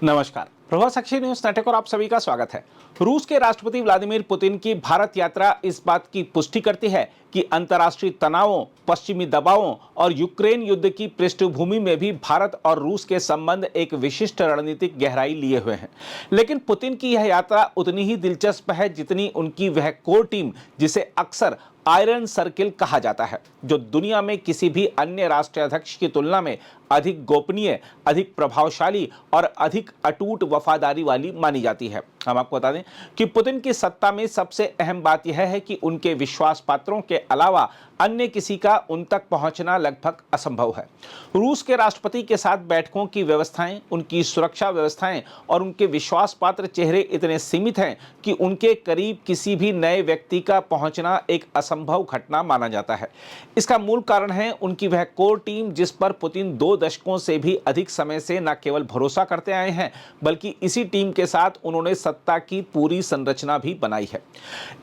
नमस्कार, प्रभात साक्षी news network और आप सभी का स्वागत है। रूस के राष्ट्रपति व्लादिमीर पुतिन की भारत यात्रा इस बात की पुष्टि करती है कि अंतर्राष्ट्रीय तनावों, पश्चिमी दबावों और यूक्रेन युद्ध की पृष्ठभूमि में भी भारत और रूस के संबंध एक विशिष्ट रणनीतिक गहराई लिए हुए हैं। लेकिन पुतिन की यह यात्रा उतनी ही दिलचस्प है जितनी उनकी वह कोर टीम, जिसे अक्सर आयरन सर्किल कहा जाता है, जो दुनिया में किसी भी अन्य राष्ट्राध्यक्ष की तुलना में अधिक गोपनीय, अधिक प्रभावशाली और अधिक अटूट वफादारी वाली मानी जाती है। हम आपको बता दें कि पुतिन की सत्ता में सबसे अहम बात यह है कि उनके विश्वास पात्रों के अलावा अन्य किसी का उन तक पहुंचना लगभग असंभव है। रूस के राष्ट्रपति के साथ बैठकों की व्यवस्थाएं, उनकी सुरक्षा व्यवस्थाएं और उनके विश्वास पात्र चेहरे इतने सीमित हैं कि उनके करीब किसी भी नए व्यक्ति का पहुंचना एक असंभव घटना माना जाता है। इसका मूल कारण है उनकी वह कोर टीम, जिस पर पुतिन 2 दशकों से भी अधिक समय से न केवल भरोसा करते आए हैं, बल्कि इसी टीम के साथ उन्होंने सत्ता की पूरी संरचना भी बनाई है।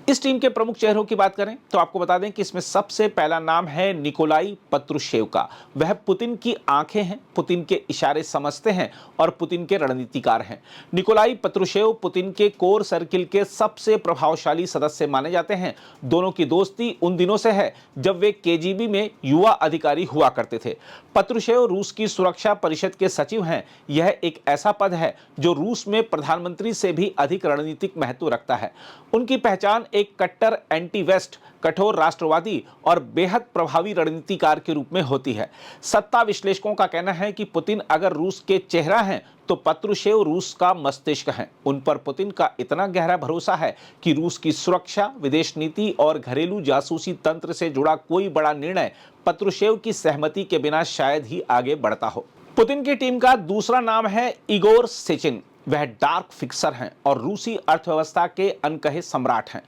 इस टीम के प्रमुख चेहरों की बात करें तो आपको बता दें कि इसमें सबसे पहला नाम है निकोलाई पत्रुशेव का। वह पुतिन की आंखें हैं, पुतिन के इशारे समझते हैं और पुतिन के रणनीतिकार हैं। निकोलाई पत्रुशेव पुतिन के कोर सर्किल के सबसे प्रभावशाली सदस्य माने जाते हैं। दोनों की दोस्ती उन दिनों से है जब वे केजीबी में युवा अधिकारी हुआ करते थे। पत्रुशेव रूस की सुरक्षा परिषद के सचिव हैं। यह एक ऐसा पद है जो रूस में प्रधानमंत्री से भी अधिक रणनीतिक महत्व रखता है। उनकी पहचान एक कट्टर एंटी वेस्ट, कठोर राष्ट्रवादी और बेहद प्रभावी रणनीतिकार के रूप में होती है। सत्ता विश्लेषकों का कहना है कि पुतिन अगर रूस के चेहरा हैं तो पत्रुशेव रूस का मस्तिष्क हैं। उन पर पुतिन का इतना गहरा भरोसा है कि रूस की सुरक्षा, विदेश नीति और घरेलू जासूसी तंत्र से जुड़ा कोई बड़ा निर्णय पत्रुशेव की सहमति के बिना शायद ही आगे बढ़ता हो। पुतिन की टीम का दूसरा नाम है इगोर सेचिन। वह डार्क फिक्सर हैं और रूसी अर्थव्यवस्था के अनकहे सम्राट हैं।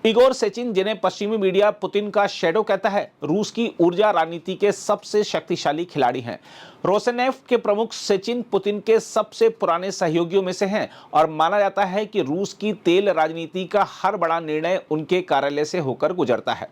इगोर सेचिन, जिन्हें पश्चिमी मीडिया पुतिन का शैडो कहता है, रूस की ऊर्जा राजनीति के सबसे शक्तिशाली खिलाड़ी हैं। रोसेनेफ के प्रमुख सेचिन पुतिन के सबसे पुराने सहयोगियों में से हैं और माना जाता है कि रूस की तेल राजनीति का हर बड़ा निर्णय उनके कार्यालय से होकर गुजरता है।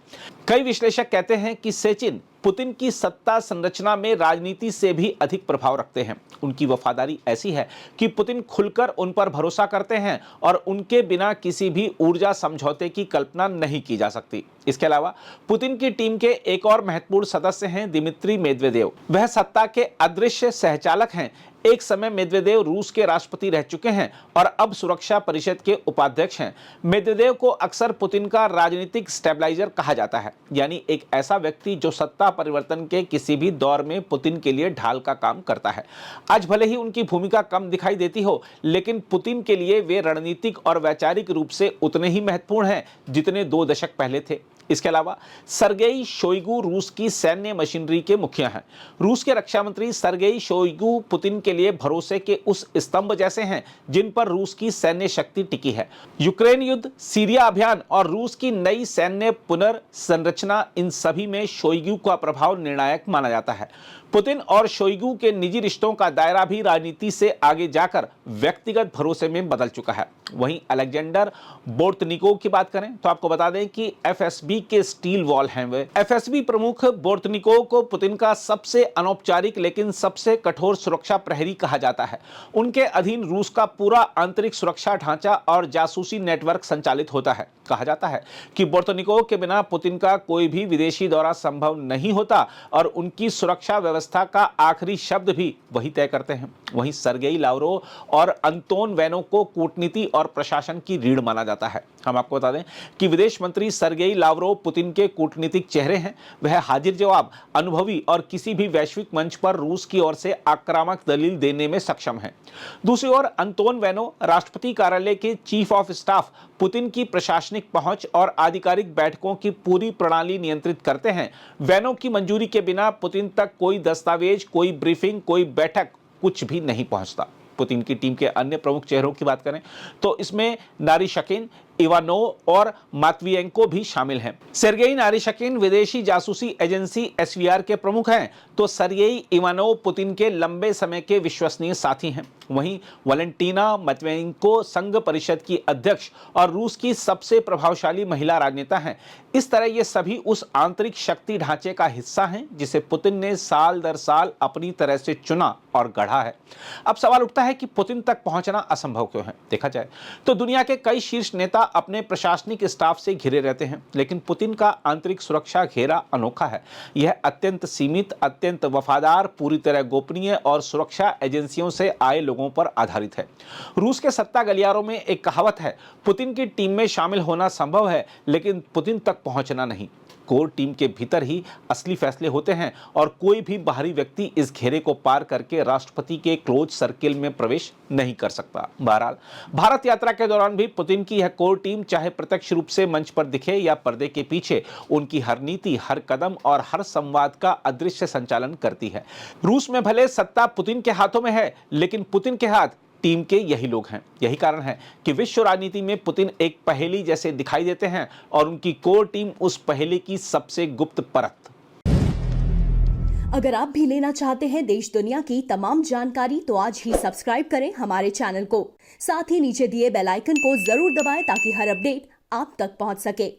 कई विश्लेषक कहते हैं कि सेचिन पुतिन की सत्ता संरचना में राजनीति से भी अधिक प्रभाव रखते हैं। उनकी वफादारी ऐसी है कि पुतिन खुलकर उन पर भरोसा करते हैं और उनके बिना किसी भी ऊर्जा समझौते की कल्पना नहीं की जा सकती। इसके अलावा पुतिन की टीम के एक और महत्वपूर्ण सदस्य हैं दिमित्री मेदवेदेव। वह सत्ता के अदृश्य सहचालक हैं। एक समय मेदवेदेव रूस के राष्ट्रपति रह चुके हैं और अब सुरक्षा परिषद के उपाध्यक्ष हैं। मेदवेदेव को अक्सर पुतिन का राजनीतिक स्टेबलाइजर कहा जाता है, यानी एक ऐसा व्यक्ति जो सत्ता परिवर्तन के किसी भी दौर में पुतिन के लिए ढाल का काम करता है। आज भले ही उनकी भूमिका कम दिखाई देती हो, लेकिन पुतिन के लिए वे रणनीतिक और वैचारिक रूप से उतने ही महत्वपूर्ण हैं जितने 2 दशक पहले थे। इसके अलावा सर्गेई शोइगु रूस की सैन्य मशीनरी के मुखिया हैं। रूस के रक्षा मंत्री सर्गेई शोइगु पुतिन के लिए भरोसे के उस स्तंभ जैसे हैं जिन पर रूस की सैन्य शक्ति टिकी है। यूक्रेन युद्ध, सीरिया अभियान और रूस की नई सैन्य पुनर्संरचना, इन सभी में शोइगु का प्रभाव निर्णायक माना जाता है। पुतिन और शोइगु के निजी रिश्तों का दायरा भी राजनीति से आगे जाकर व्यक्तिगत भरोसे में बदल चुका है। वहीं अलेक्जेंडर बोर्तनिकोव की बात करें तो आपको बता दें कि एफएसबी के स्टील वॉल हैं वे। एफएसबी प्रमुख बोर्तनिकोव को पुतिन का सबसे अनौपचारिक लेकिन सबसे कठोर सुरक्षा प्रहरी कहा जाता है। उनके अधीन रूस का पूरा आंतरिक सुरक्षा ढांचा और जासूसी नेटवर्क संचालित होता है। कहा जाता है कि बोर्तनिकोव के बिना पुतिन का कोई भी विदेशी दौरा संभव नहीं होता और उनकी सुरक्षा व्यवस्था का आखिरी शब्द भी वही तय करते हैं। वहीं सर्गेई लावरोव और अंतोन वैनो को कूटनीति और प्रशासन की रीढ़ माना जाता है। हम आपको बता दें कि विदेश मंत्री सर्गेई लावरोव पुतिन के कूटनीतिक चेहरे हैं। वह हाजिर जवाब, अनुभवी और किसी भी वैश्विक मंच पर रूस की ओर से आक्रामक दलील देने में सक्षम हैं। दूसरी ओर अंतोन वैनो राष्ट्रपति कार्यालय के चीफ ऑफ स्टाफ पुतिन की प्रशासनिक पहुंच और आधिकारिक बैठकों की पूरी प्रणाली नियंत्रित करते हैं। वैनो की मंजूरी के बिना पुतिन तक कोई दस्तावेज, कोई ब्रीफिंग, कोई बैठक, कुछ भी नहीं पहुंचता। पुतिन की टीम के अन्य प्रमुख चेहरों की बात करें तो इसमें नारी शकीन, इवानोव और मात्वियेंको भी शामिल हैं। सेर्गेई नारिशकिन विदेशी जासूसी एजेंसी एसवीआर के प्रमुख हैं, तो सर्गेई इवानोव पुतिन के लंबे समय के विश्वसनीय साथी हैं। वहीं वैलेंटीना मात्वियेंको संघ परिषद की अध्यक्ष और रूस की सबसे प्रभावशाली महिला राजनेता हैं। इस तरह ये सभी उस आंतरिक शक्ति ढांचे का हिस्सा हैं जिसे पुतिन ने साल दर साल अपनी तरह से चुना और गढ़ा है। अब सवाल उठता है कि पुतिन तक पहुंचना असंभव क्यों है। देखा जाए तो दुनिया के कई शीर्ष नेता अपने प्रशासनिक स्टाफ से घिरे रहते हैं, लेकिन पुतिन का आंतरिक सुरक्षा घेरा अनोखा है। यह अत्यंत सीमित, अत्यंत वफादार, पूरी तरह गोपनीय और सुरक्षा एजेंसियों से आए लोगों पर आधारित है। रूस के सत्ता गलियारों में एक कहावत है, पुतिन की टीम में शामिल होना संभव है लेकिन पुतिन तक पहुंचना नहीं। कोर टीम के भीतर ही असली फैसले होते हैं और कोई भी बाहरी व्यक्ति इस घेरे को पार करके राष्ट्रपति के क्लोज सर्किल में प्रवेश नहीं कर सकता। बहरहाल भारत यात्रा के दौरान भी पुतिन की यह कोर टीम चाहे प्रत्यक्ष रूप से मंच पर दिखे या पर्दे के पीछे, उनकी हर नीति, हर कदम और हर संवाद का अदृश्य संचालन करती है। रूस में भले सत्ता पुतिन के हाथों में है, लेकिन पुतिन के हाथ टीम के यही लोग हैं। यही कारण है कि विश्व राजनीति में पुतिन एक पहेली जैसे दिखाई देते हैं और उनकी कोर टीम उस पहेली की सबसे गुप्त परत। अगर आप भी लेना चाहते हैं देश दुनिया की तमाम जानकारी तो आज ही सब्सक्राइब करें हमारे चैनल को। साथ ही नीचे दिए बेल आइकन को जरूर दबाएं ताकि हर अपडेट आप तक पहुंच सके।